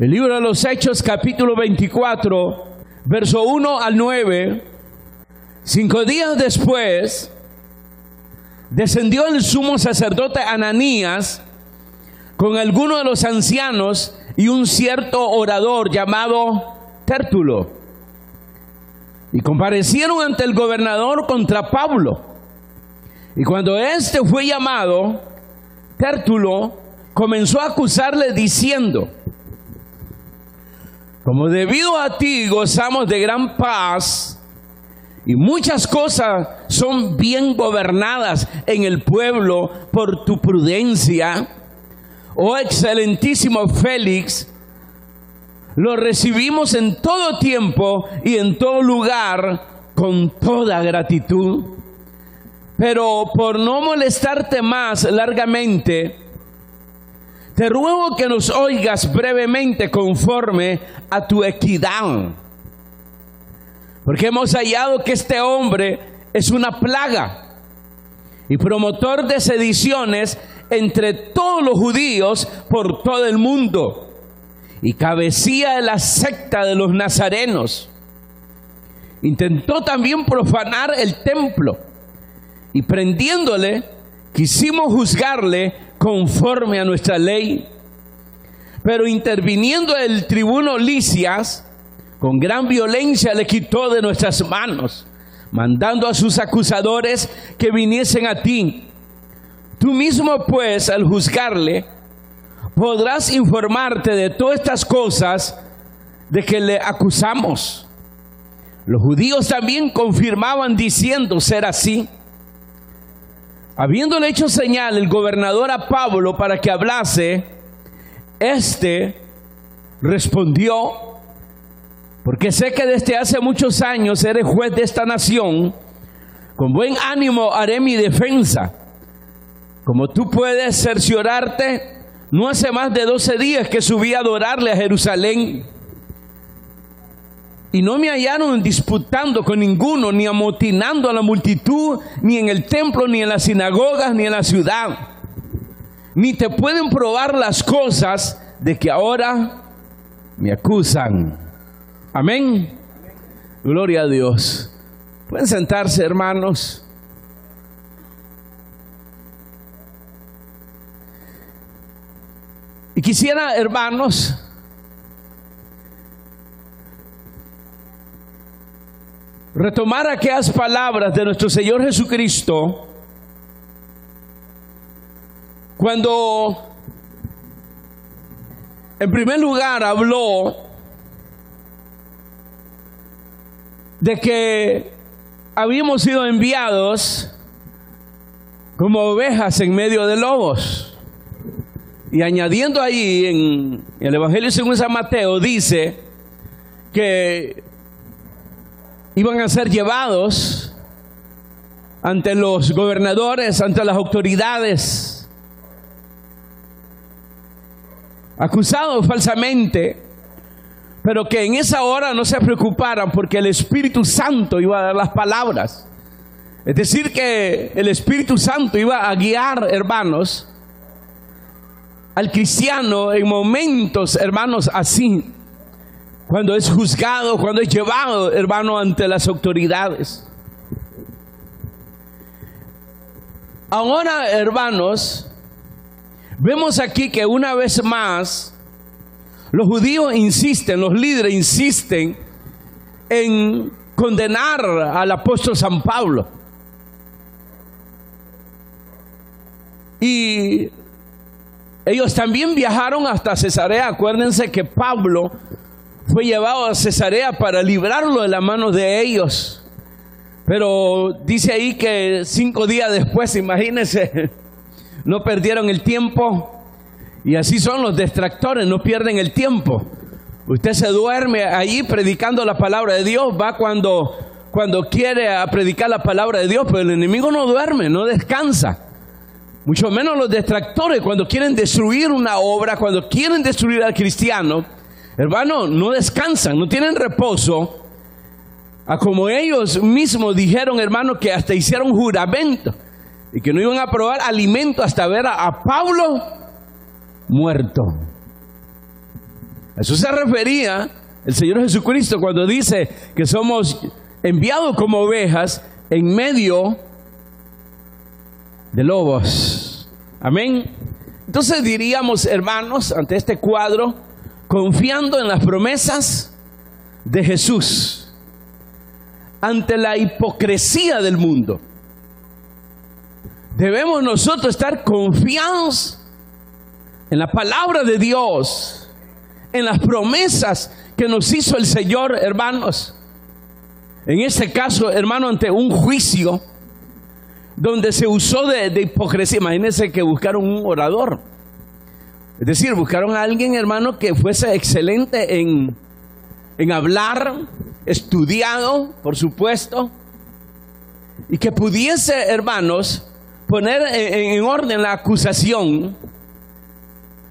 El libro de los Hechos, capítulo 24, verso 1 al 9. 5 días después, descendió el sumo sacerdote Ananías con algunos de los ancianos y un cierto orador llamado Tértulo, y comparecieron ante el gobernador contra Pablo. Y cuando éste fue llamado, Tértulo comenzó a acusarle diciendo: como debido a ti gozamos de gran paz, y muchas cosas son bien gobernadas en el pueblo por tu prudencia, oh excelentísimo Félix, lo recibimos en todo tiempo y en todo lugar con toda gratitud. Pero por no molestarte más largamente, te ruego que nos oigas brevemente conforme a tu equidad, porque hemos hallado que este hombre es una plaga y promotor de sediciones entre todos los judíos por todo el mundo, y cabecilla de la secta de los nazarenos. Intentó también profanar el templo, y prendiéndole quisimos juzgarle conforme a nuestra ley. Pero interviniendo el tribuno Lisias, con gran violencia le quitó de nuestras manos, mandando a sus acusadores que viniesen a ti. Tú mismo, pues, al juzgarle, podrás informarte de todas estas cosas de que le acusamos. Los judíos también confirmaban diciendo ser así. Habiéndole hecho señal el gobernador a Pablo para que hablase, éste respondió: porque sé que desde hace muchos años eres juez de esta nación, con buen ánimo haré mi defensa. Como tú puedes cerciorarte, no hace más de 12 días que subí a adorarle a Jerusalén, y no me hallaron disputando con ninguno, ni amotinando a la multitud, ni en el templo, ni en las sinagogas, ni en la ciudad. Ni te pueden probar las cosas de que ahora me acusan. Amén. Gloria a Dios. Pueden sentarse, hermanos. Y quisiera, hermanos, retomar aquellas palabras de nuestro Señor Jesucristo cuando en primer lugar habló de que habíamos sido enviados como ovejas en medio de lobos, y añadiendo ahí en el Evangelio según San Mateo dice que iban a ser llevados ante los gobernadores, ante las autoridades, acusados falsamente, pero que en esa hora no se preocuparan porque el Espíritu Santo iba a dar las palabras. Es decir, que el Espíritu Santo iba a guiar, hermanos, al cristiano en momentos, hermanos, así, cuando es juzgado, cuando es llevado, hermano, ante las autoridades. Ahora, hermanos, vemos aquí que una vez más los judíos insisten, los líderes insisten en condenar al apóstol San Pablo. Y ellos también viajaron hasta Cesarea. Acuérdense que Pablo fue llevado a Cesarea para librarlo de la mano de ellos. Pero dice ahí que 5 días después, imagínense, no perdieron el tiempo. Y así son los detractores, no pierden el tiempo. Usted se duerme allí predicando la palabra de Dios, va cuando quiere a predicar la palabra de Dios, pero el enemigo no duerme, no descansa. Mucho menos los detractores, cuando quieren destruir una obra, cuando quieren destruir al cristiano, hermano, no descansan, no tienen reposo. A como ellos mismos dijeron, hermano, que hasta hicieron juramento y que no iban a probar alimento hasta ver a Pablo muerto. A eso se refería el Señor Jesucristo cuando dice que somos enviados como ovejas en medio de lobos. Amén. Entonces diríamos, hermanos, ante este cuadro, confiando en las promesas de Jesús, ante la hipocresía del mundo, debemos nosotros estar confiados en la palabra de Dios, en las promesas que nos hizo el Señor, hermanos. En este caso, hermano, ante un juicio donde se usó de hipocresía. Imagínense que buscaron un orador. Es decir, buscaron a alguien, hermano, que fuese excelente en hablar, estudiado, por supuesto, y que pudiese, hermanos, poner en orden la acusación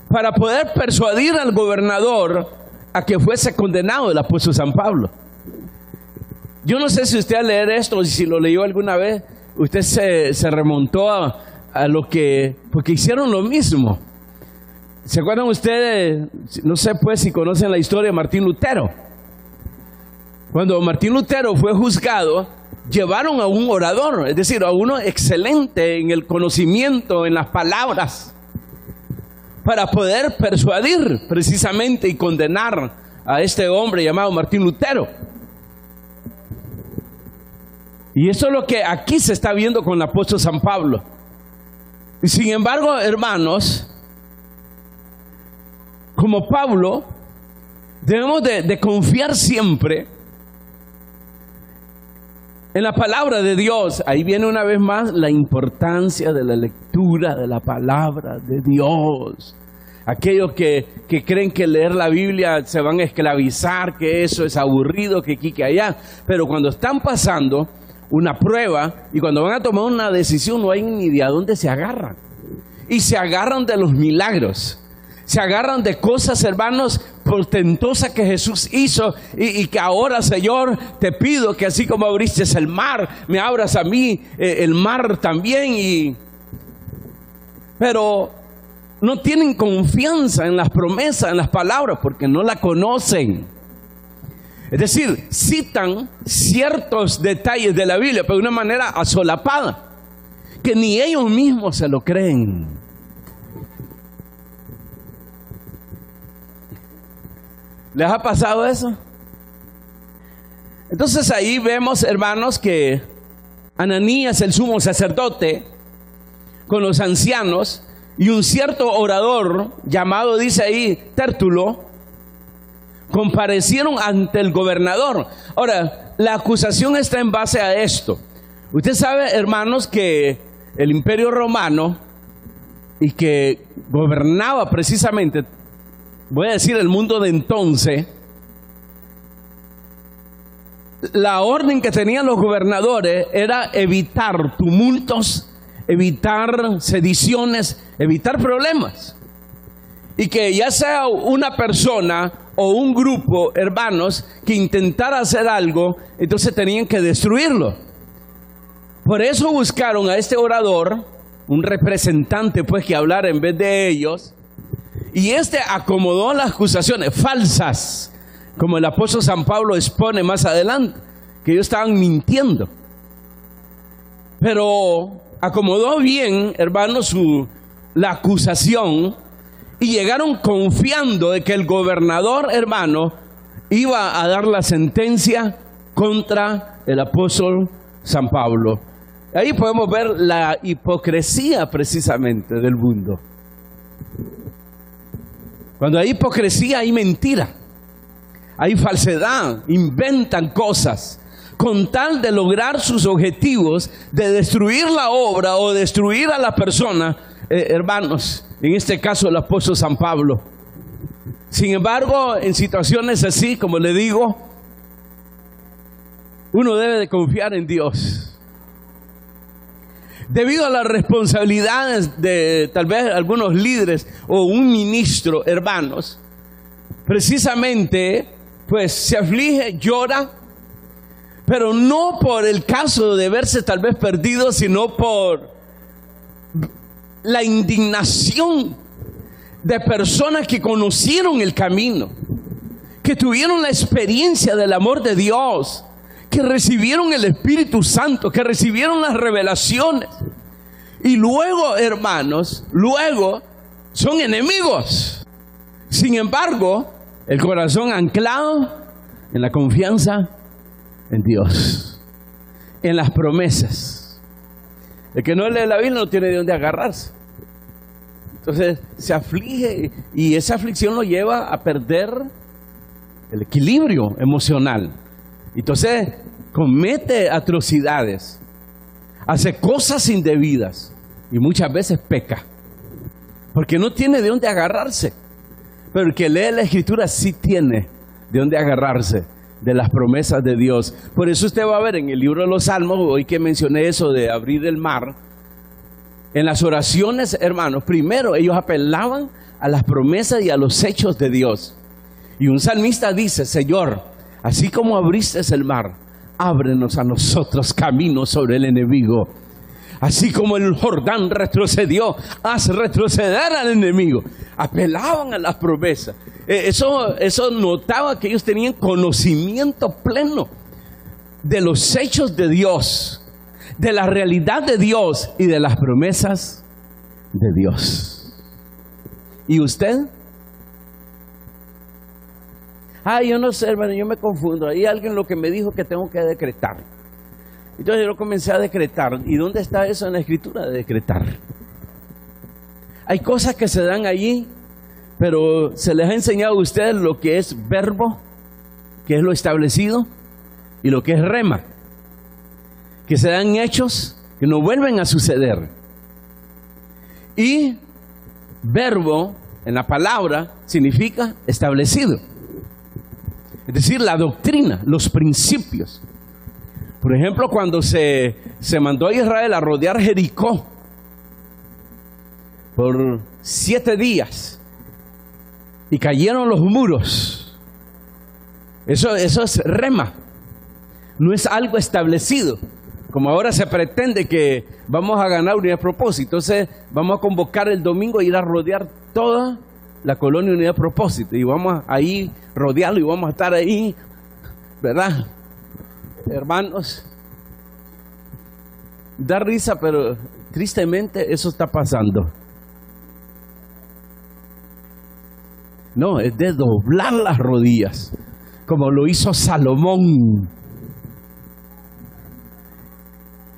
para poder persuadir al gobernador a que fuese condenado, el apóstol San Pablo. Yo no sé si usted al leer esto, o si lo leyó alguna vez, usted se remontó a lo que, porque hicieron lo mismo. ¿Se acuerdan ustedes? No sé pues si conocen la historia de Martín Lutero. Cuando Martín Lutero fue juzgado, llevaron a un orador, es decir, a uno excelente en el conocimiento, en las palabras, para poder persuadir precisamente y condenar a este hombre llamado Martín Lutero. Y eso es lo que aquí se está viendo con el apóstol San Pablo. Y sin embargo, hermanos, como Pablo, debemos de confiar siempre en la palabra de Dios. Ahí viene una vez más la importancia de la lectura de la palabra de Dios. Aquellos que creen que leer la Biblia se van a esclavizar, que eso es aburrido, que aquí, que allá. Pero cuando están pasando una prueba y cuando van a tomar una decisión, no hay ni de a dónde se agarran. Y se agarran de los milagros. Se agarran de cosas, hermanos, portentosas que Jesús hizo y que ahora, Señor, te pido que así como abriste el mar, me abras a mí el mar también. Pero no tienen confianza en las promesas, en las palabras, porque no la conocen. Es decir, citan ciertos detalles de la Biblia, pero de una manera asolapada, que ni ellos mismos se lo creen. ¿Les ha pasado eso? Entonces ahí vemos, hermanos, que Ananías, el sumo sacerdote, con los ancianos y un cierto orador llamado, dice ahí, Tértulo, comparecieron ante el gobernador. Ahora, la acusación está en base a esto. Usted sabe, hermanos, que el Imperio Romano, y que gobernaba precisamente, voy a decir, el mundo de entonces, la orden que tenían los gobernadores era evitar tumultos, evitar sediciones, evitar problemas. Y que ya sea una persona o un grupo, hermanos, que intentara hacer algo, entonces tenían que destruirlo. Por eso buscaron a este orador, un representante pues que hablara en vez de ellos, y este acomodó las acusaciones falsas, como el apóstol San Pablo expone más adelante, que ellos estaban mintiendo. Pero acomodó bien, hermanos, la acusación, y llegaron confiando de que el gobernador, hermano, iba a dar la sentencia contra el apóstol San Pablo. Ahí podemos ver la hipocresía precisamente del mundo. Cuando hay hipocresía hay mentira, hay falsedad, inventan cosas con tal de lograr sus objetivos, de destruir la obra o destruir a la persona, hermanos, en este caso el apóstol San Pablo. Sin embargo, en situaciones así, como le digo, uno debe de confiar en Dios. Debido a las responsabilidades de tal vez algunos líderes o un ministro, hermanos, precisamente, pues se aflige, llora, pero no por el caso de verse tal vez perdido, sino por la indignación de personas que conocieron el camino, que tuvieron la experiencia del amor de Dios, que recibieron el Espíritu Santo, que recibieron las revelaciones. Y luego, hermanos, luego son enemigos. Sin embargo, el corazón anclado en la confianza en Dios, en las promesas. El que no lee la Biblia no tiene de dónde agarrarse. Entonces se aflige y esa aflicción lo lleva a perder el equilibrio emocional. Entonces comete atrocidades, hace cosas indebidas y muchas veces peca, porque no tiene de dónde agarrarse. Pero el que lee la Escritura sí tiene de dónde agarrarse, de las promesas de Dios. Por eso usted va a ver en el libro de los Salmos, hoy que mencioné eso de abrir el mar, en las oraciones, hermanos, primero ellos apelaban a las promesas y a los hechos de Dios. Y un salmista dice: Señor, así como abriste el mar, ábrenos a nosotros caminos sobre el enemigo. Así como el Jordán retrocedió, haz retroceder al enemigo. Apelaban a las promesas. Eso notaba que ellos tenían conocimiento pleno de los hechos de Dios, de la realidad de Dios y de las promesas de Dios. ¿Y usted? Yo no sé, hermano, yo me confundo. Hay alguien lo que me dijo que tengo que decretar. Entonces yo comencé a decretar. ¿Y dónde está eso en la Escritura de decretar? Hay cosas que se dan allí, pero se les ha enseñado a ustedes lo que es verbo, que es lo establecido, y lo que es rema, que se dan hechos que no vuelven a suceder. Y verbo en la palabra significa establecido, es decir, la doctrina, los principios. Por ejemplo, cuando se mandó a Israel a rodear Jericó por 7 días y cayeron los muros, eso es rema, no es algo establecido. Como ahora se pretende que vamos a ganar Unidad Propósito, entonces vamos a convocar el domingo e ir a rodear toda la colonia Unidad Propósito, y vamos a ahí rodearlo y vamos a estar ahí, ¿verdad? Hermanos, da risa, pero tristemente eso está pasando. No, es de doblar las rodillas, como lo hizo Salomón,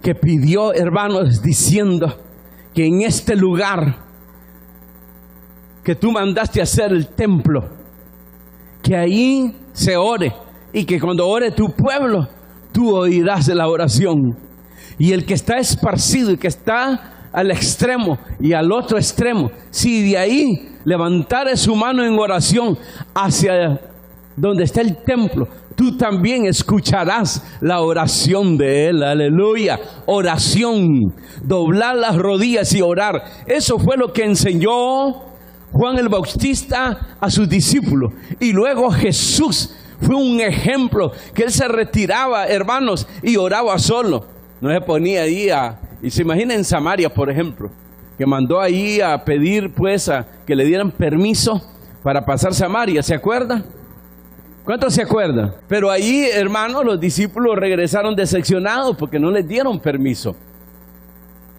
que pidió, hermanos, diciendo que en este lugar que tú mandaste hacer el templo, que ahí se ore, y que cuando ore tu pueblo, tú oirás la oración. Y el que está esparcido y que está al extremo y al otro extremo, si de ahí levantare su mano en oración hacia donde está el templo, tú también escucharás la oración de él. Aleluya. Oración, doblar las rodillas y orar. Eso fue lo que enseñó Juan el Bautista a sus discípulos. Y luego Jesús fue un ejemplo, que él se retiraba, hermanos, y oraba solo. No se ponía ahí y se imagina en Samaria, por ejemplo, que mandó ahí a pedir pues a que le dieran permiso para pasar Samaria. ¿Se acuerdan? ¿Cuántos se acuerdan? Pero allí, hermanos, los discípulos regresaron decepcionados porque no les dieron permiso.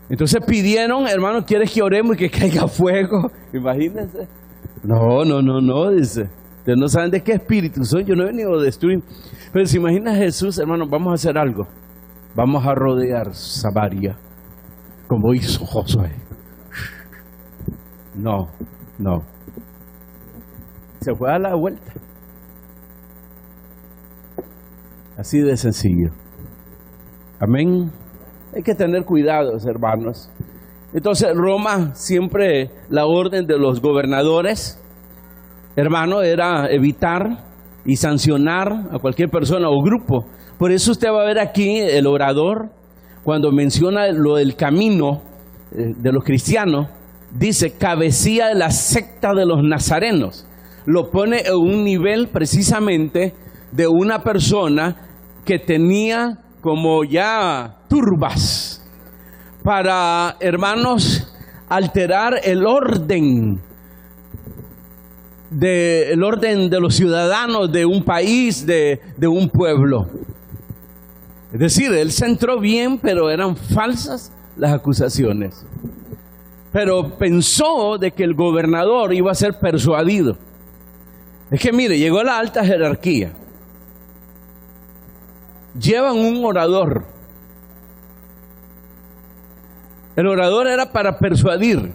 Entonces pidieron: hermanos, ¿quieres que oremos y que caiga fuego? Imagínense. No, dice. Ustedes no saben de qué espíritu soy, yo no he venido a destruir. Pero se imagina Jesús: hermanos, vamos a hacer algo. Vamos a rodear Samaria, como hizo Josué. No. Se fue a la vuelta. Así de sencillo. Amén. Hay que tener cuidados, hermanos. Entonces, Roma, siempre la orden de los gobernadores, hermano, era evitar y sancionar a cualquier persona o grupo. Por eso usted va a ver aquí el orador, cuando menciona lo del camino de los cristianos, dice cabecilla de la secta de los nazarenos. Lo pone en un nivel precisamente de una persona que tenía como ya turbas para, hermanos, alterar el orden del orden de los ciudadanos de un país, de un pueblo. Es decir, él se entró bien, pero eran falsas las acusaciones. Pero pensó de que el gobernador iba a ser persuadido. Es que mire, llegó a la alta jerarquía. Llevan un orador. El orador era para persuadir,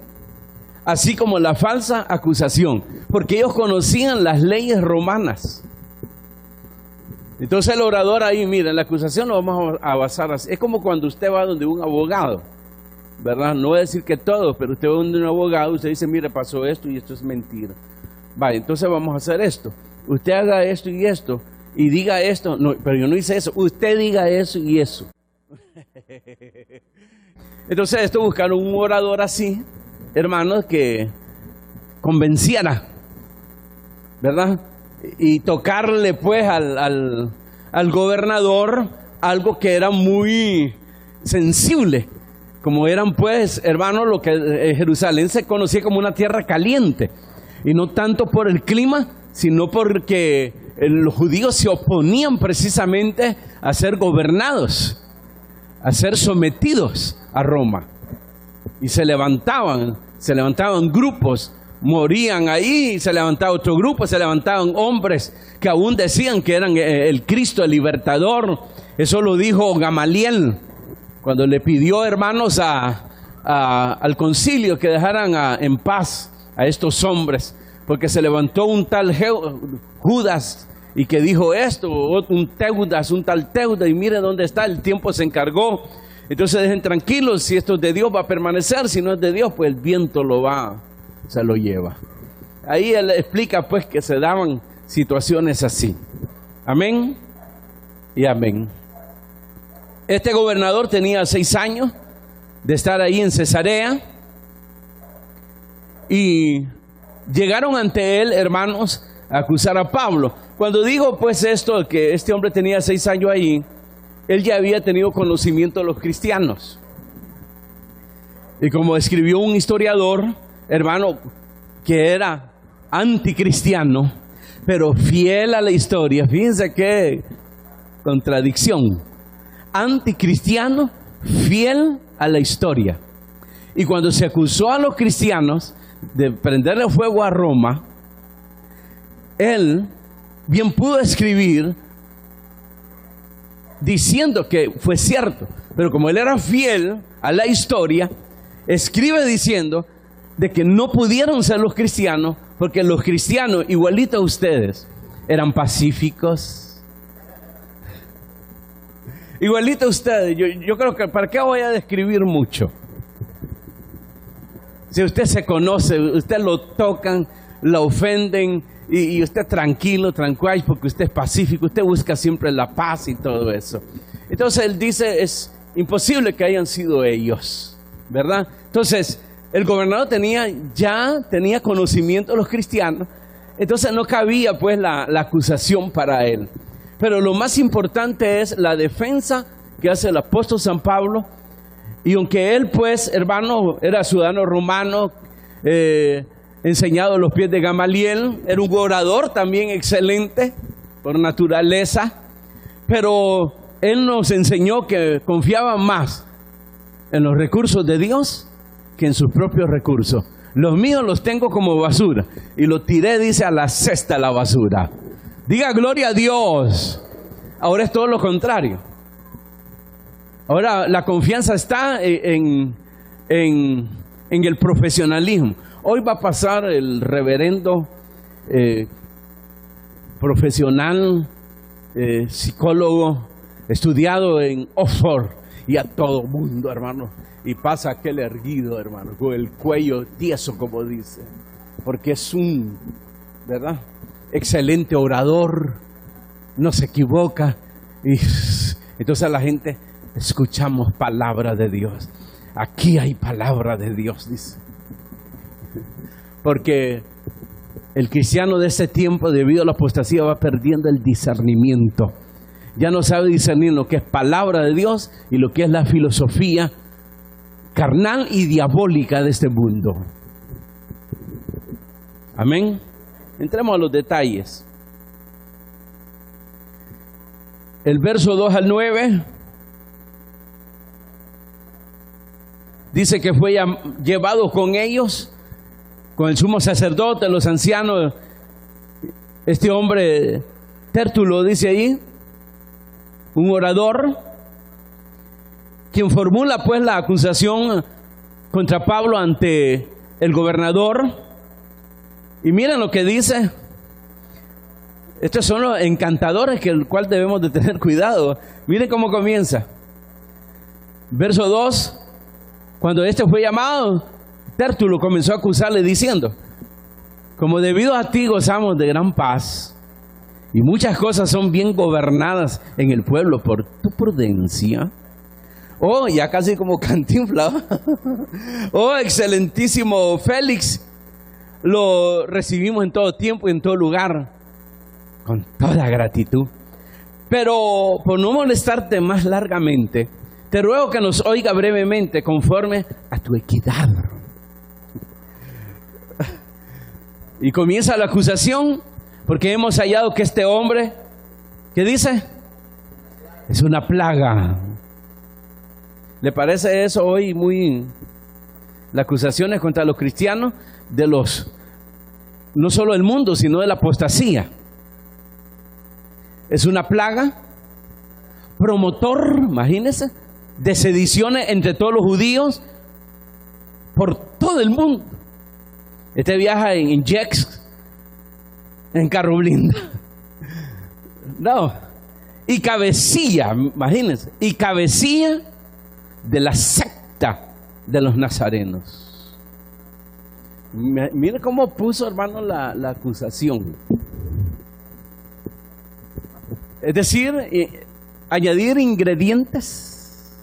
así como la falsa acusación, porque ellos conocían las leyes romanas. Entonces el orador ahí, mira, la acusación lo vamos a basar así. Es como cuando usted va donde un abogado, ¿verdad? No voy a decir que todos, pero usted va donde un abogado, usted dice, mire, pasó esto y esto es mentira. Vale, entonces vamos a hacer esto. Usted haga esto y diga esto. No, pero yo no hice eso. Usted diga eso y eso. Entonces esto buscaron un orador así, hermanos, que convenciera, ¿verdad? Y tocarle pues al gobernador algo que era muy sensible. Como eran pues, hermanos, lo que Jerusalén se conocía como una tierra caliente. Y no tanto por el clima, sino porque los judíos se oponían precisamente a ser gobernados, a ser sometidos a Roma. Y se levantaban grupos, morían ahí, se levantaba otro grupo, se levantaban hombres que aún decían que eran el Cristo, el libertador. Eso lo dijo Gamaliel cuando le pidió, hermanos, al concilio que dejaran en paz a estos hombres, porque se levantó un tal Judas y que dijo esto, un Teudas, un tal Teudas, y mire dónde está, el tiempo se encargó. Entonces dejen tranquilos, si esto es de Dios va a permanecer, si no es de Dios pues el viento se lo lleva. Ahí él explica pues que se daban situaciones así. Amén y amén. Este gobernador tenía 6 años de estar ahí en Cesarea y llegaron ante él, hermanos, a acusar a Pablo. Cuando digo pues esto, que este hombre tenía 6 años ahí, él ya había tenido conocimiento de los cristianos. Y como escribió un historiador, hermano, que era anticristiano, pero fiel a la historia. Fíjense qué contradicción. Anticristiano, fiel a la historia. Y cuando se acusó a los cristianos de prenderle fuego a Roma, él bien pudo escribir diciendo que fue cierto, pero como él era fiel a la historia, escribe diciendo de que no pudieron ser los cristianos, porque los cristianos, igualito a ustedes, eran pacíficos. Igualito a ustedes. Yo creo que, ¿para qué voy a describir mucho? Si usted se conoce, usted lo tocan, lo ofenden, y usted tranquilo, porque usted es pacífico, usted busca siempre la paz y todo eso. Entonces él dice, es imposible que hayan sido ellos, ¿verdad? Entonces el gobernador tenía conocimiento de los cristianos, entonces no cabía pues la acusación para él. Pero lo más importante es la defensa que hace el apóstol San Pablo. Y aunque él pues, hermano, era ciudadano romano, enseñado a los pies de Gamaliel, era un orador también excelente por naturaleza, pero él nos enseñó que confiaba más en los recursos de Dios que en sus propios recursos. Los míos los tengo como basura y los tiré, dice, a la cesta de la basura. Diga gloria a Dios. Ahora es todo lo contrario. Ahora la confianza está en el profesionalismo. Hoy va a pasar el reverendo profesional, psicólogo, estudiado en Oxford, y a todo mundo, hermano. Y pasa aquel erguido, hermano, con el cuello tieso, como dice, porque es ¿verdad? Excelente orador, no se equivoca. Y entonces la gente, escuchamos palabra de Dios. Aquí hay palabra de Dios, dice. Porque el cristiano de ese tiempo, debido a la apostasía, va perdiendo el discernimiento. Ya no sabe discernir lo que es palabra de Dios y lo que es la filosofía carnal y diabólica de este mundo. Amén. Entremos a los detalles. El verso 2 al 9 dice que fue llevado con ellos, con el sumo sacerdote, los ancianos. Este hombre, Tértulo, dice ahí, un orador, quien formula pues la acusación contra Pablo ante el gobernador. Y miren lo que dice. Estos son los encantadores que el cual debemos de tener cuidado. Miren cómo comienza. Verso 2. Cuando este fue llamado, Tértulo comenzó a acusarle diciendo: como debido a ti gozamos de gran paz, y muchas cosas son bien gobernadas en el pueblo por tu prudencia. Oh, ya casi como Cantinflas. Oh, excelentísimo Félix, lo recibimos en todo tiempo y en todo lugar, con toda gratitud. Pero por no molestarte más largamente, te ruego que nos oiga brevemente conforme a tu equidad. Y comienza la acusación, porque hemos hallado que este hombre, ¿qué dice? Es una plaga. ¿Le parece eso hoy muy... las acusaciones contra los cristianos de los, no solo del mundo, sino de la apostasía? Es una plaga, promotor, imagínense, de sediciones entre todos los judíos por todo el mundo. Este viaja en jets, en carro blindado. No. Y cabecilla, imagínense, y cabecilla de la secta de los nazarenos. Mire cómo puso, hermano, la acusación. Es decir, añadir ingredientes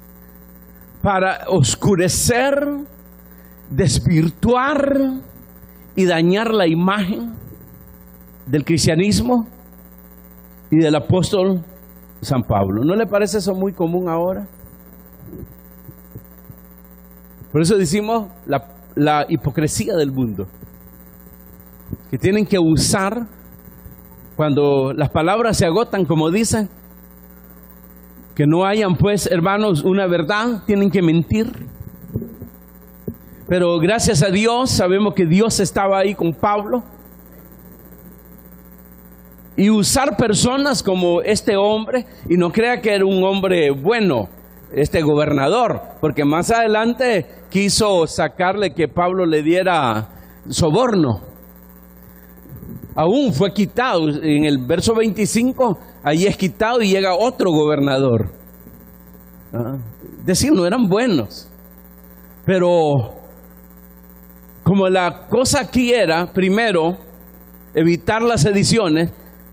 para oscurecer, desvirtuar y dañar la imagen del cristianismo y del apóstol San Pablo. ¿No le parece eso muy común ahora? Por eso decimos la hipocresía del mundo, que tienen que usar, cuando las palabras se agotan, como dicen, que no hayan pues, hermanos, una verdad, tienen que mentir. Pero gracias a Dios, sabemos que Dios estaba ahí con Pablo. Y usar personas como este hombre, y no crea que era un hombre bueno, este gobernador, porque más adelante quiso sacarle que Pablo le diera soborno. Aún fue quitado, en el verso 25, ahí es quitado y llega otro gobernador. Es decir, no eran buenos. Pero como la cosa aquí era, primero, evitar las sediciones,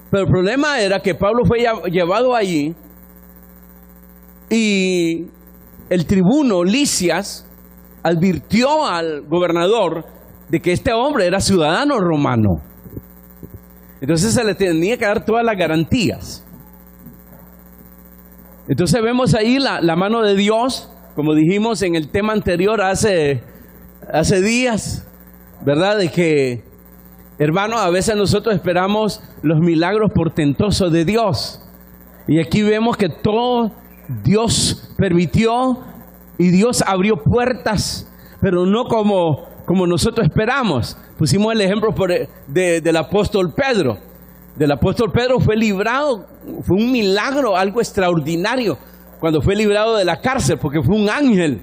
pero el problema era que Pablo fue llevado allí y el tribuno Lisias advirtió al gobernador de que este hombre era ciudadano romano. Entonces se le tenía que dar todas las garantías. Entonces vemos ahí la mano de Dios, como dijimos en el tema anterior hace días, ¿verdad? De que, hermanos, a veces nosotros esperamos los milagros portentosos de Dios. Y aquí vemos que todo Dios permitió y Dios abrió puertas, pero no como nosotros esperamos. Pusimos el ejemplo del apóstol Pedro. Del apóstol Pedro fue librado, fue un milagro, algo extraordinario, cuando fue librado de la cárcel, porque fue un ángel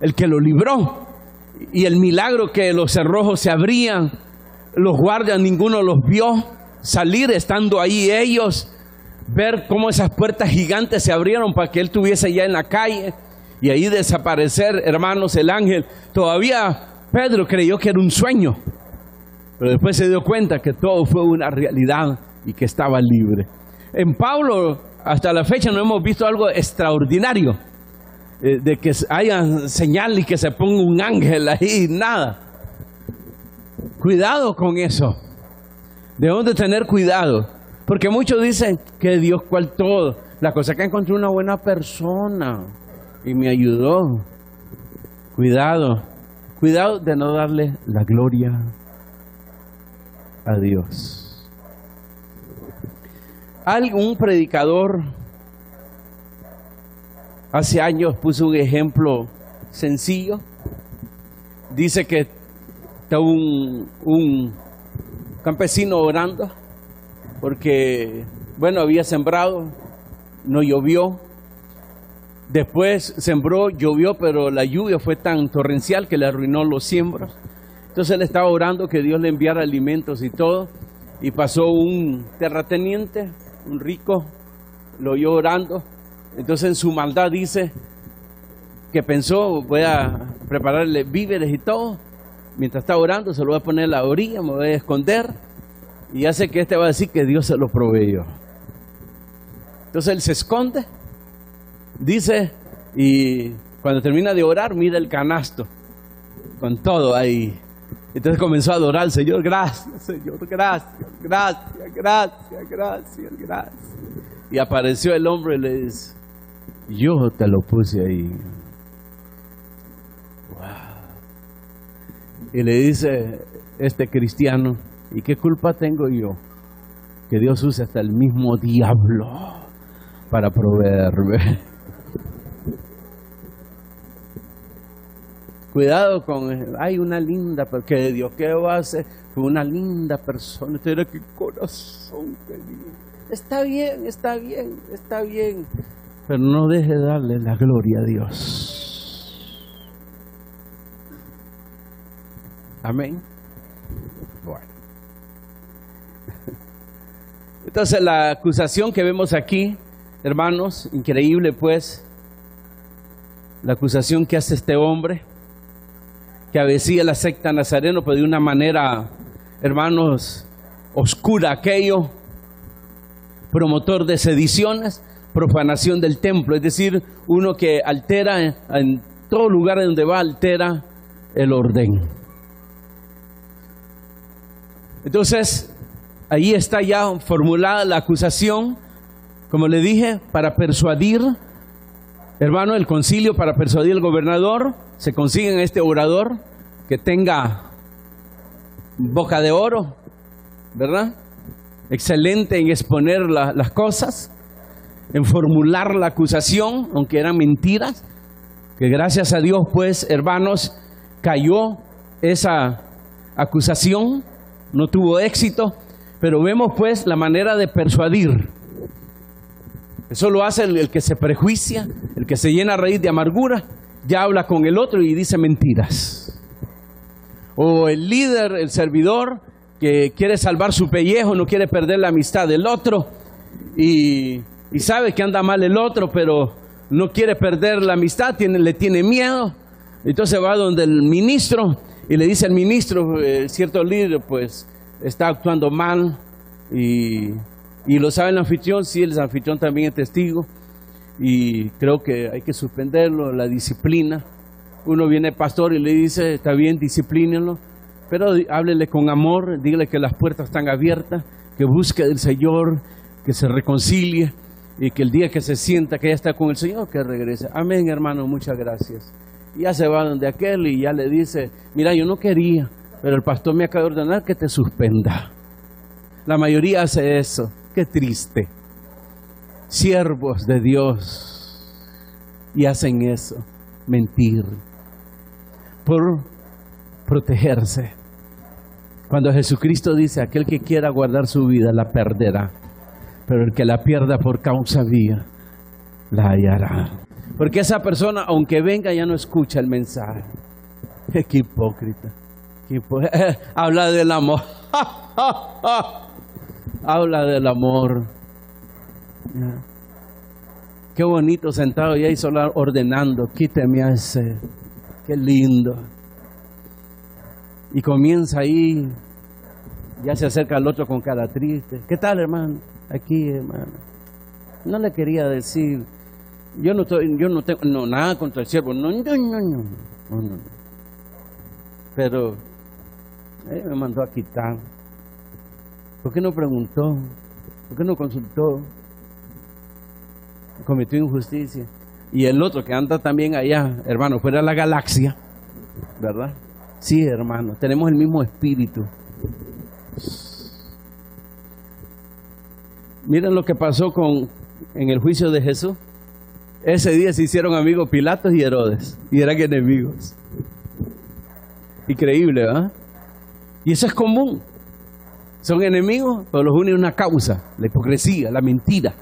el que lo libró. Y el milagro que los cerrojos se abrían, los guardias ninguno los vio salir, estando ahí ellos, ver cómo esas puertas gigantes se abrieron para que él estuviese ya en la calle y ahí desaparecer, hermanos, el ángel. Todavía Pedro creyó que era un sueño, pero después se dio cuenta que todo fue una realidad y que estaba libre. En Pablo, hasta la fecha, no hemos visto algo extraordinario, de que haya señal y que se ponga un ángel ahí, nada. Cuidado con eso. Debemos de tener cuidado, porque muchos dicen que Dios cual todo. La cosa es que encontré una buena persona y me ayudó. Cuidado de no darle la gloria a Dios. Un predicador hace años puso un ejemplo sencillo. Dice que está un campesino orando porque, bueno, había sembrado, no llovió. Después sembró, llovió, pero la lluvia fue tan torrencial que le arruinó los siembros. Entonces él estaba orando que Dios le enviara alimentos y todo. Y pasó un terrateniente, un rico, lo oyó orando. Entonces en su maldad dice que pensó, voy a prepararle víveres y todo. Mientras está orando, se lo voy a poner a la orilla, me voy a esconder. Y hace que este va a decir que Dios se lo proveyó. Entonces él se esconde, dice, y cuando termina de orar, mira el canasto con todo ahí. Entonces comenzó a adorar al Señor. Gracias, Señor, gracias, gracias, gracias, gracias, gracias. Y apareció el hombre y le dice, yo te lo puse ahí. Wow. Y le dice este cristiano, ¿y qué culpa tengo yo? Que Dios use hasta el mismo diablo para proveerme. Cuidado con, hay una linda, porque Dios, ¿qué va a hacer? Fue una linda persona. Mira qué corazón tenía. Está bien, está bien, está bien. Pero no deje de darle la gloria a Dios. Amén. Bueno. Entonces la acusación que vemos aquí, hermanos, increíble pues, la acusación que hace este hombre, que avecía la secta nazareno, pero de una manera, hermanos, oscura aquello, promotor de sediciones, profanación del templo, es decir, uno que altera en todo lugar donde va, altera el orden. Entonces, ahí está ya formulada la acusación, como le dije, para persuadir, hermano, el concilio, para persuadir al gobernador. Se consiguen este orador que tenga boca de oro, ¿verdad? Excelente en exponer las cosas, en formular la acusación, aunque eran mentiras, que gracias a Dios, pues, hermanos, cayó esa acusación, no tuvo éxito, pero vemos, pues, la manera de persuadir. Eso lo hace el que se prejuicia, el que se llena a raíz de amargura, ya habla con el otro y dice mentiras. O el líder, el servidor, que quiere salvar su pellejo, no quiere perder la amistad del otro y sabe que anda mal el otro, pero no quiere perder la amistad, le tiene miedo. Entonces va donde el ministro y le dice al ministro, cierto líder pues está actuando mal y lo sabe el anfitrión, sí, el anfitrión también es testigo y creo que hay que suspenderlo, la disciplina. Uno viene pastor y le dice, está bien, disciplínenlo, pero háblele con amor, dígale que las puertas están abiertas, que busque del Señor, que se reconcilie y que el día que se sienta que ya está con el Señor, que regrese. Amén, hermano, muchas gracias. Y ya se va donde aquel y ya le dice, mira, yo no quería, pero el pastor me acaba de ordenar que te suspenda. La mayoría hace eso. Qué triste. Siervos de Dios y hacen eso, mentir por protegerse. Cuando Jesucristo dice, aquel que quiera guardar su vida la perderá, pero el que la pierda por causa mía la hallará. Porque esa persona, aunque venga, ya no escucha el mensaje. Qué hipócrita. Habla del amor. Habla del amor. Qué bonito sentado y ahí solo ordenando, quíteme a ese. Qué lindo. Y comienza ahí, ya se acerca al otro con cara triste. ¿Qué tal, hermano? Aquí, hermano. No le quería decir, yo no tengo nada contra el siervo. No. Pero me mandó a quitar. ¿Por qué no preguntó? ¿Por qué no consultó? Cometió injusticia. Y el otro que anda también allá, hermano, fuera de la galaxia, ¿verdad? Sí, hermano, tenemos el mismo espíritu. Miren lo que pasó en el juicio de Jesús. Ese día se hicieron amigos Pilatos y Herodes, y eran enemigos. Increíble, ¿verdad? Y eso es común. Son enemigos, pero los une una causa: la hipocresía, la mentira,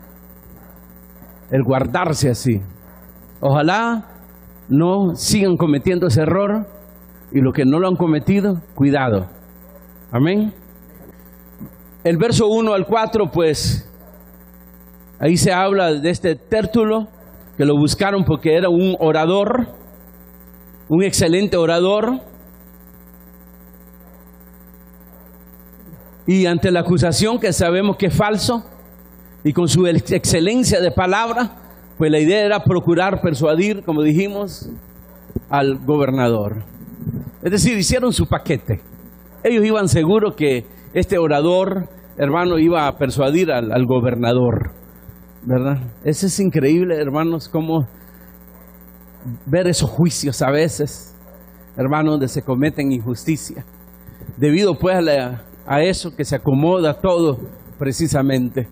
el guardarse así. Ojalá no sigan cometiendo ese error, y los que no lo han cometido, cuidado. Amén. El verso 1 al 4, pues, ahí se habla de este Tértulo, que lo buscaron porque era un orador, un excelente orador. Y ante la acusación, que sabemos que es falso, y con su excelencia de palabra, pues la idea era procurar persuadir, como dijimos, al gobernador. Es decir, hicieron su paquete. Ellos iban seguros que este orador, hermano, iba a persuadir al gobernador, ¿verdad? Eso es increíble, hermanos, cómo ver esos juicios a veces, hermanos, donde se cometen injusticia. Debido pues a eso que se acomoda todo precisamente.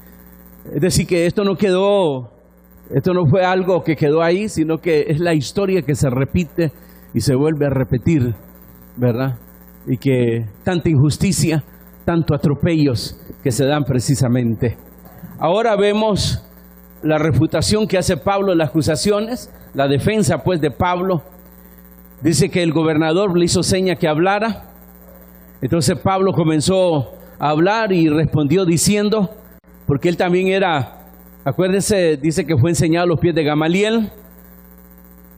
Es decir, que esto no fue algo que quedó ahí, sino que es la historia que se repite y se vuelve a repetir, ¿verdad? Y que tanta injusticia, tanto atropellos que se dan precisamente. Ahora vemos la refutación que hace Pablo en las acusaciones, la defensa pues de Pablo. Dice que el gobernador le hizo seña que hablara. Entonces Pablo comenzó a hablar y respondió diciendo, porque él también era, acuérdense, dice que fue enseñado a los pies de Gamaliel,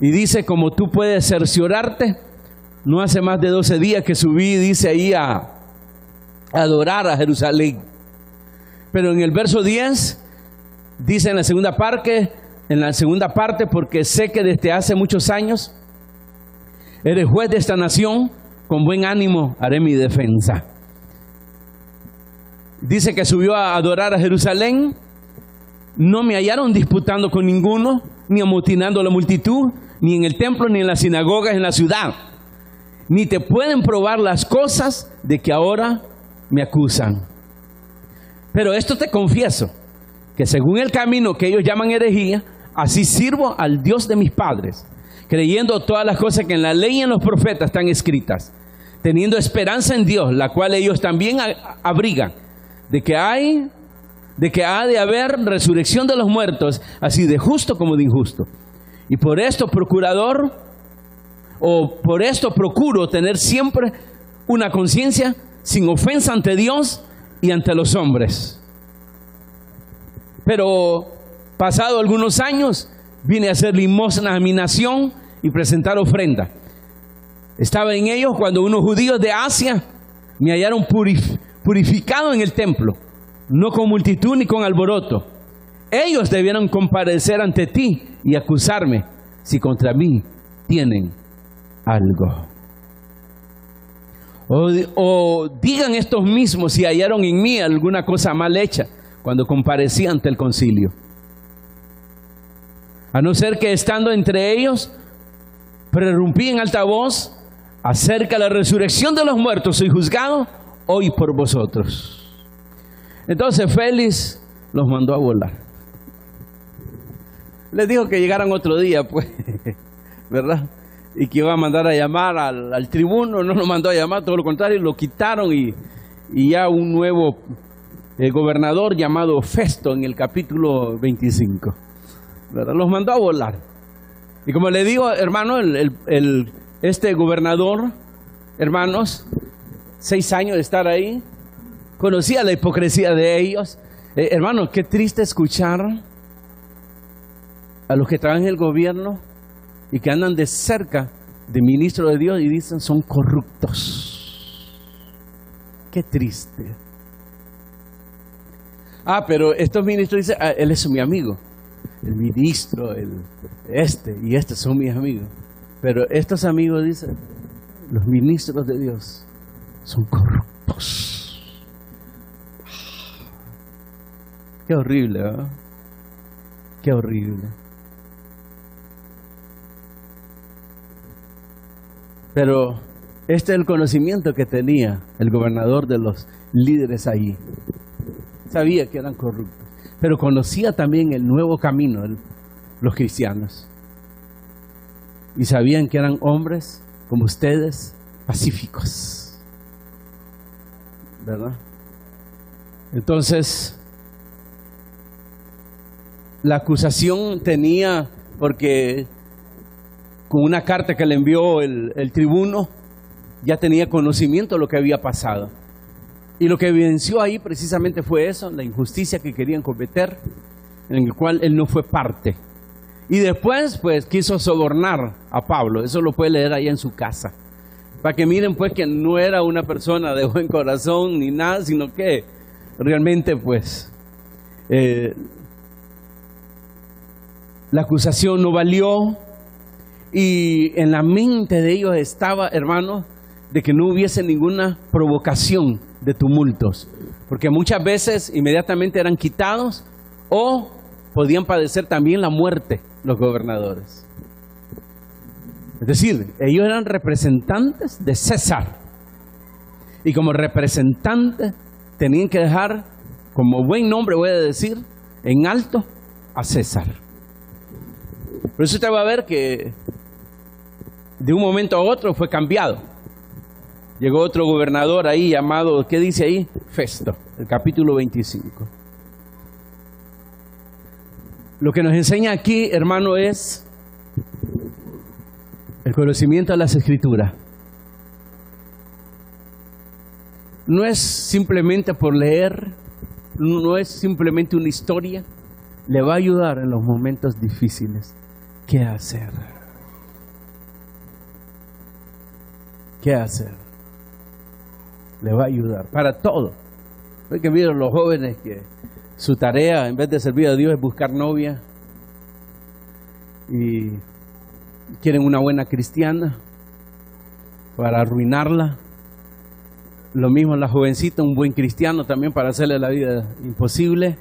y dice: como tú puedes cerciorarte, no hace más de 12 días que subí, dice ahí, a adorar a Jerusalén. Pero en el verso 10 dice en la segunda parte, porque sé que desde hace muchos años eres juez de esta nación, con buen ánimo haré mi defensa. Dice que subió a adorar a Jerusalén. No me hallaron disputando con ninguno, ni amotinando a la multitud, ni en el templo, ni en las sinagogas en la ciudad. Ni te pueden probar las cosas de que ahora me acusan. Pero esto te confieso, que según el camino que ellos llaman herejía, así sirvo al Dios de mis padres, creyendo todas las cosas que en la ley y en los profetas están escritas, teniendo esperanza en Dios, la cual ellos también abrigan, de que ha de haber resurrección de los muertos, así de justo como de injusto. Y por esto procuro tener siempre una conciencia sin ofensa ante Dios y ante los hombres. Pero pasado algunos años, vine a hacer limosna a mi nación y presentar ofrenda. Estaba en ellos cuando unos judíos de Asia me hallaron purificado en el templo, no con multitud ni con alboroto. Ellos debieron comparecer ante ti y acusarme si contra mí tienen algo. O digan estos mismos si hallaron en mí alguna cosa mal hecha cuando comparecí ante el concilio. A no ser que estando entre ellos prerrumpí en alta voz acerca de la resurrección de los muertos, soy juzgado hoy por vosotros. Entonces Félix los mandó a volar. Les dijo que llegaran otro día, pues, ¿verdad? Y que iba a mandar a llamar al tribuno. No lo mandó a llamar, todo lo contrario, lo quitaron y ya un nuevo gobernador llamado Festo en el capítulo 25, ¿verdad? Los mandó a volar. Y como le digo, hermano, este gobernador, hermanos, 6 años de estar ahí, conocía la hipocresía de ellos. Hermano, qué triste escuchar a los que trabajan en el gobierno y que andan de cerca de ministros de Dios y dicen son corruptos. Qué triste. Pero estos ministros dicen, él es mi amigo. El ministro, este son mis amigos. Pero estos amigos dicen, los ministros de Dios son corruptos. Qué horrible, ¿verdad? Qué horrible. Pero este es el conocimiento que tenía el gobernador de los líderes allí. Sabía que eran corruptos. pero conocía también el nuevo camino, los cristianos. Y sabían que eran hombres como ustedes, pacíficos, ¿verdad? Entonces, la acusación tenía, porque con una carta que le envió el tribuno, ya tenía conocimiento de lo que había pasado. Y lo que evidenció ahí precisamente fue eso, la injusticia que querían cometer, en el cual él no fue parte. Y después, pues, quiso sobornar a Pablo. Eso lo puede leer ahí en su casa. Para que miren, pues, que no era una persona de buen corazón ni nada, sino que realmente, pues, la acusación no valió. Y en la mente de ellos estaba, hermanos, de que no hubiese ninguna provocación de tumultos. Porque muchas veces inmediatamente eran quitados o podían padecer también la muerte los gobernadores. Es decir, ellos eran representantes de César. Y como representantes tenían que dejar, como buen nombre voy a decir, en alto a César. Por eso usted va a ver que de un momento a otro fue cambiado. Llegó otro gobernador ahí llamado, ¿qué dice ahí? Festo, el capítulo 25. Lo que nos enseña aquí, hermano, es el conocimiento de las Escrituras. No es simplemente por leer, no es simplemente una historia. Le va a ayudar en los momentos difíciles. ¿Qué hacer? ¿Qué hacer? Le va a ayudar para todo. Porque miren los jóvenes que su tarea en vez de servir a Dios es buscar novia y quieren una buena cristiana para arruinarla. Lo mismo la jovencita, un buen cristiano también para hacerle la vida imposible,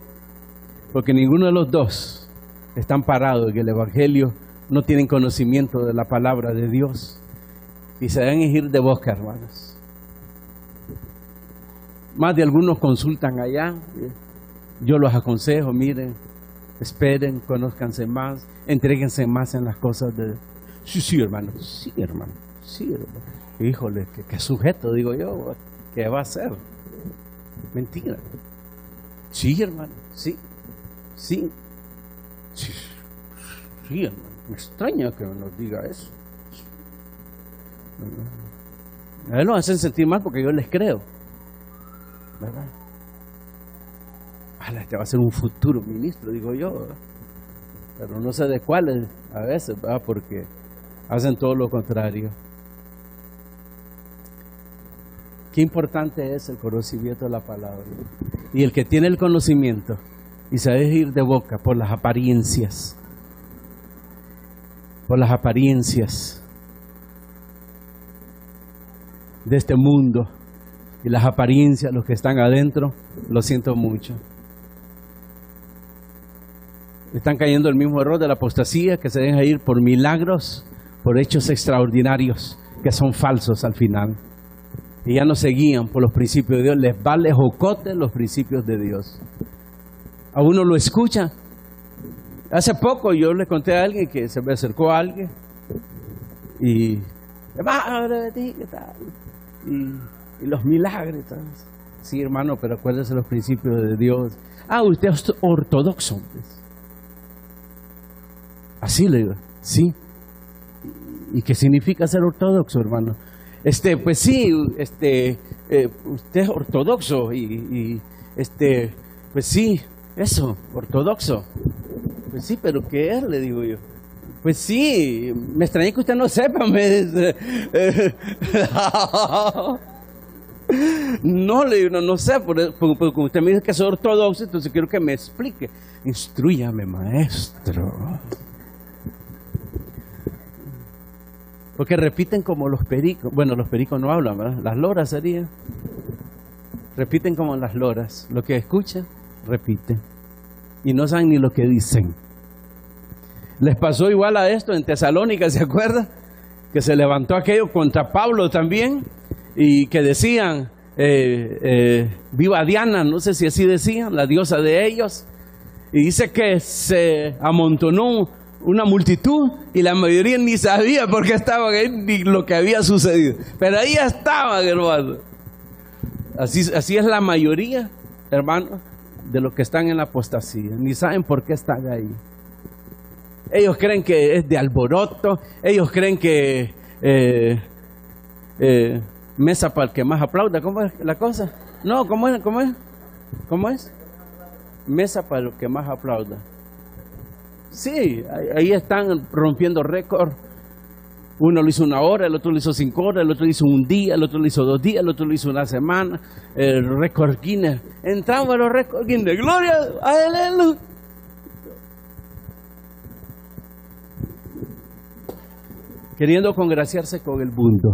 porque ninguno de los dos están parados en el Evangelio, no tienen conocimiento de la palabra de Dios y se deben ir de boca, hermanos. Más de algunos consultan allá. Yo los aconsejo, miren, esperen, conózcanse más, entréguense más en las cosas de... Sí, hermano, sí, hermano, sí, hermano. Híjole, qué sujeto, digo yo, ¿qué va a hacer? Mentira. Sí, hermano, sí, sí, sí, sí, hermano. Me extraña que nos diga eso. A él lo hacen sentir mal porque yo les creo, ¿verdad? Este va a ser un futuro ministro, digo yo, ¿verdad? Pero no sé de cuáles a veces, ¿verdad? Porque hacen todo lo contrario. Qué importante es el conocimiento de la palabra. Y el que tiene el conocimiento y se deja ir de boca por las apariencias, de este mundo y las apariencias, los que están adentro, lo siento mucho. Están cayendo el mismo error de la apostasía, que se deja ir por milagros, por hechos extraordinarios que son falsos al final. Y ya no se guían por los principios de Dios, les vale jocote los principios de Dios. A uno lo escucha. Hace poco yo le conté a alguien que se me acercó a alguien y ¿qué tal? Y los milagros. Sí, hermano, pero acuérdese los principios de Dios. Usted es ortodoxo. Así le digo, sí. ¿Y qué significa ser ortodoxo, hermano? Pues sí, usted es ortodoxo y pues sí, eso, ortodoxo. Pues sí, pero ¿qué es? Le digo yo. Pues sí, me extraña que usted no sepa, me dice. No, le digo, no sé, porque usted me dice que soy ortodoxo, entonces quiero que me explique. Instrúyame, maestro. Porque repiten como los pericos. Bueno, los pericos no hablan, ¿verdad? Las loras serían. Repiten como las loras. Lo que escuchan, repiten. Y no saben ni lo que dicen. Les pasó igual a esto en Tesalónica, ¿se acuerdan? Que se levantó aquello contra Pablo también. Y que decían, viva Diana, no sé si así decían, la diosa de ellos. Y dice que se amontonó una multitud y la mayoría ni sabía por qué estaban ahí ni lo que había sucedido. Pero ahí estaban, hermano. Así es la mayoría, hermano, de los que están en la apostasía. Ni saben por qué están ahí. Ellos creen que es de alboroto. Ellos creen que mesa para el que más aplauda. ¿Cómo es la cosa? No, ¿cómo es? ¿Cómo es? Mesa para el que más aplauda. Sí, ahí están rompiendo récord. Uno lo hizo 1 hora, el otro lo hizo 5 horas, el otro lo hizo 1 día, el otro lo hizo 2 días, el otro lo hizo 1 semana. El récord Guinness. Entramos a los récords Guinness. Gloria a Aleluya. Queriendo congraciarse con el mundo.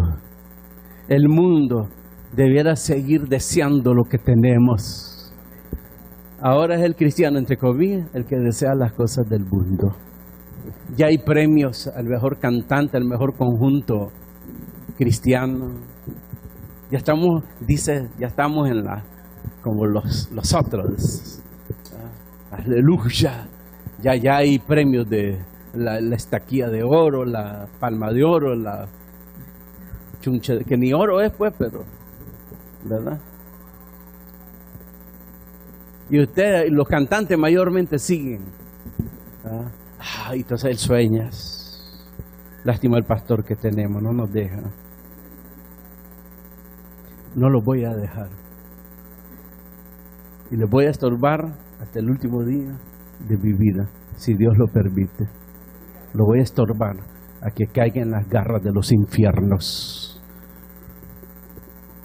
El mundo debiera seguir deseando lo que tenemos. Ahora es el cristiano, entre comillas, el que desea las cosas del mundo. Ya hay premios al mejor cantante, al mejor conjunto cristiano. Ya estamos, ya estamos en como los otros. Aleluya. Ya hay premios de la estaquilla de oro, la palma de oro, la chunche, que ni oro es pues, pero, ¿verdad? Y ustedes, los cantantes mayormente siguen. Entonces él sueña. Lástima el pastor que tenemos, no nos deja. No los voy a dejar. Y les voy a estorbar hasta el último día de mi vida, si Dios lo permite. Lo voy a estorbar a que caiga en las garras de los infiernos.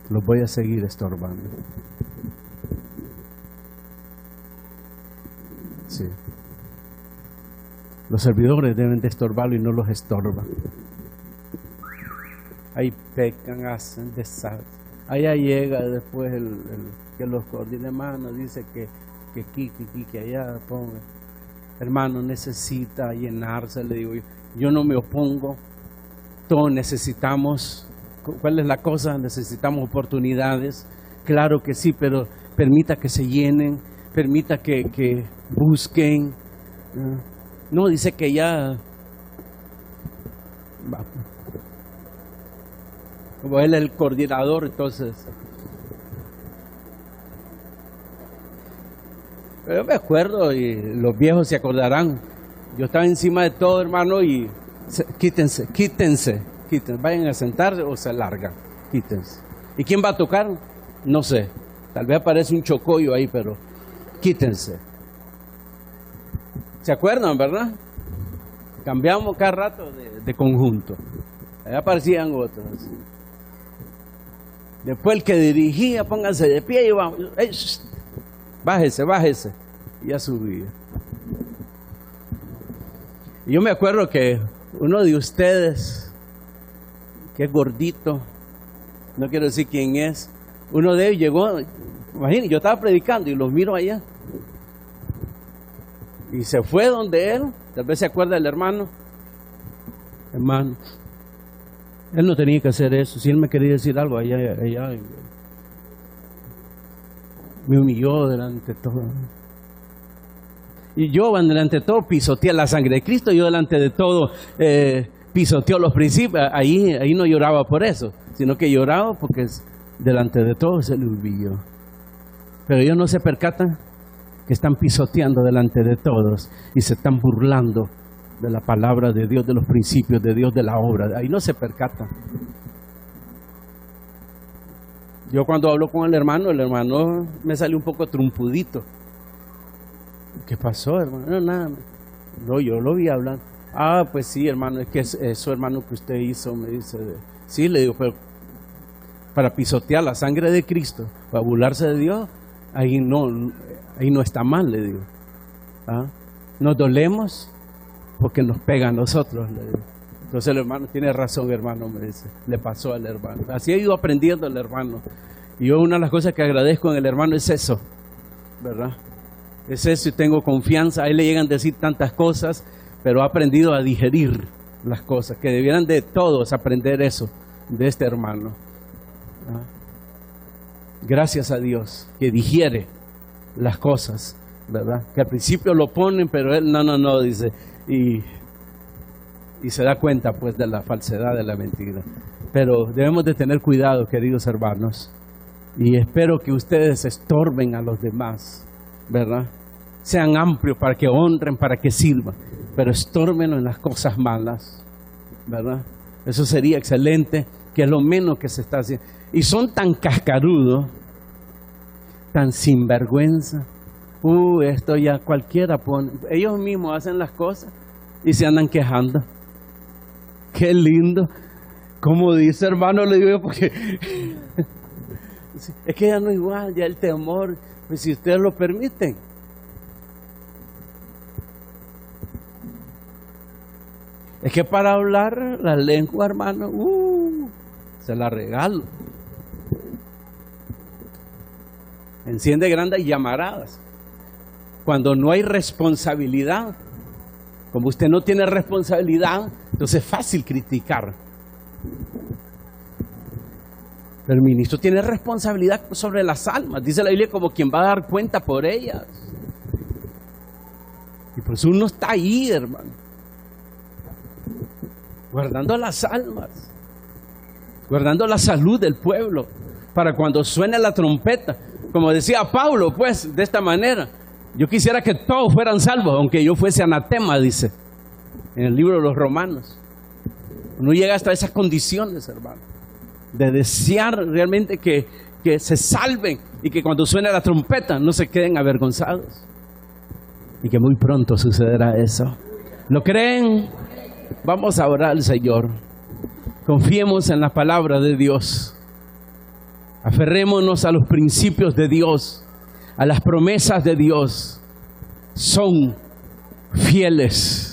Los voy a seguir estorbando. Sí. Los servidores deben de estorbarlo y no los estorban. Ahí pecan, hacen desastre. Allá llega después el que los coordina, hermano, dice que allá ponga. Hermano, necesita llenarse, le digo yo no me opongo. Todos necesitamos. ¿Cuál es la cosa? Necesitamos oportunidades. Claro que sí, pero permita que se llenen, permita que busquen. No, dice que ya, como él es el coordinador, entonces. Pero yo me acuerdo, y los viejos se acordarán, yo estaba encima de todo, hermano, y quítense, vayan a sentarse o se largan, quítense. ¿Y quién va a tocar? No sé, tal vez aparece un chocollo ahí, pero quítense. ¿Se acuerdan, verdad? Cambiamos cada rato de conjunto. Ahí aparecían otros. Así. Después el que dirigía, pónganse de pie y vamos. Bájese. Y ya subía. Y yo me acuerdo que uno de ustedes, que es gordito, no quiero decir quién es, uno de ellos llegó, imagínense, yo estaba predicando y los miro allá. Y se fue donde él, tal vez se acuerda del hermano. Hermano, él no tenía que hacer eso. Si él me quería decir algo, allá me humilló delante de todo. Y yo delante de todo pisoteé la sangre de Cristo. Yo delante de todo pisoteó los principios. Ahí no lloraba por eso, sino que lloraba porque delante de todo se le humilló. Pero ellos no se percatan que están pisoteando delante de todos y se están burlando de la palabra de Dios, de los principios de Dios, de la obra. Ahí no se percatan. Yo cuando hablo con el hermano me salió un poco trumpudito. ¿Qué pasó, hermano? No, nada. No, yo lo vi hablando. Pues sí, hermano, es que eso, hermano, que usted hizo, me dice. Sí, le digo, pero para pisotear la sangre de Cristo, para burlarse de Dios, ahí no está mal, le digo. Nos dolemos porque nos pega a nosotros, le digo. Entonces el hermano tiene razón, hermano, me dice. Le pasó al hermano. Así he ido aprendiendo el hermano. Y yo una de las cosas que agradezco en el hermano es eso, ¿verdad? Es eso y tengo confianza. A él le llegan a decir tantas cosas, pero ha aprendido a digerir las cosas. Que debieran de todos aprender eso de este hermano. Gracias a Dios que digiere las cosas ¿verdad? Que al principio lo ponen, pero él no, dice, y se da cuenta pues de la falsedad de la mentira. Pero debemos de tener cuidado, queridos hermanos, y espero que ustedes estorben a los demás, ¿verdad? Sean amplios para que honren, para que sirvan, pero estórbenlo en las cosas malas, ¿verdad? Eso sería excelente, que es lo menos que se está haciendo. Y son tan cascarudos, tan sinvergüenza. Esto ya cualquiera pone. Ellos mismos hacen las cosas y se andan quejando. Qué lindo. Como dice, hermano, le digo, porque es que ya no es igual, ya el temor, pues si ustedes lo permiten. Es que para hablar la lengua, hermano, se la regalo. Enciende grandes llamaradas. Cuando no hay responsabilidad, como usted no tiene responsabilidad, entonces es fácil criticar. Pero el ministro tiene responsabilidad sobre las almas. Dice la Biblia como quien va a dar cuenta por ellas. Y por eso uno está ahí, hermano, guardando las almas, guardando la salud del pueblo, para cuando suene la trompeta, como decía Pablo, pues, de esta manera, yo quisiera que todos fueran salvos, aunque yo fuese anatema, dice, en el libro de los Romanos. Uno llega hasta esas condiciones, hermano, de desear realmente que se salven y que cuando suene la trompeta no se queden avergonzados. Y que muy pronto sucederá eso. ¿Lo creen? Vamos a orar al Señor. Confiemos en la palabra de Dios. Aferrémonos a los principios de Dios, a las promesas de Dios. Son fieles.